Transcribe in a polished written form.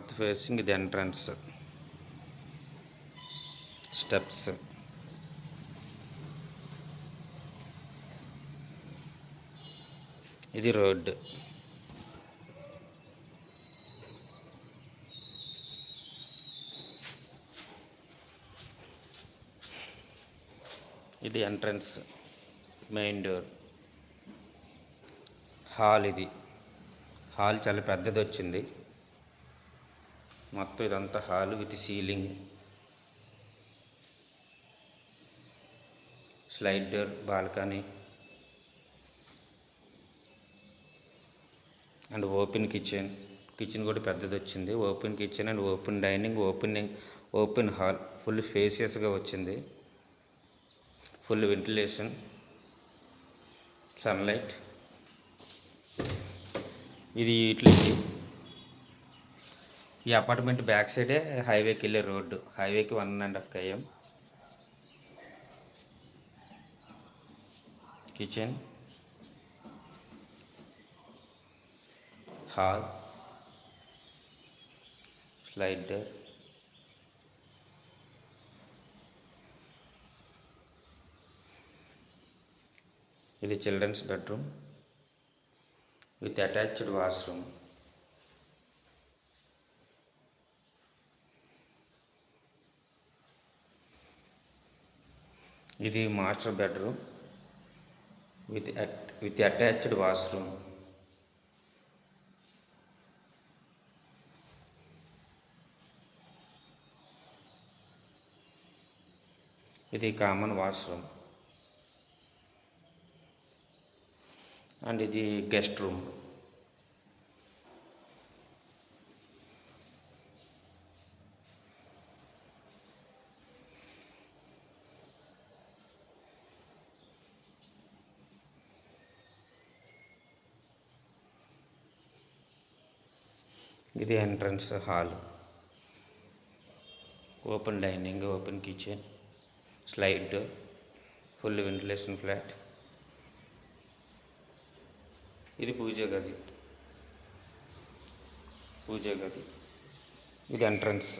North facing ఇది entrance steps. ఇది road. ఇది ఎంట్రన్స్ మెయిన్ డోర్. హాల్. ఇది హాల్ చాలా పెద్దది వచ్చింది. మొత్తం ఇదంతా hall with ceiling. Slide door, balcony and open kitchen. Kitchen కూడా పెద్దది వచ్చింది. Open kitchen and open dining, open hall. Full స్పేసియస్గా వచ్చింది. Full ventilation, sunlight. ఇది యూటిలిటీ. ఈ అపార్ట్మెంట్ బ్యాక్ సైడే హైవేకి వెళ్ళే రోడ్డు. హైవేకి 1.5 km. Kitchen, hall, slide door. ఇది children's bedroom with attached washroom. ఇది master bedroom with attached washroom. ఇది కామన్ వాష్రూమ్ అండ్ ఇది గెస్ట్ రూమ్. ఇది entrance hall. Open dining, open kitchen, slide door, full ventilation flat. ఇది పూజ గది. ఇది entrance.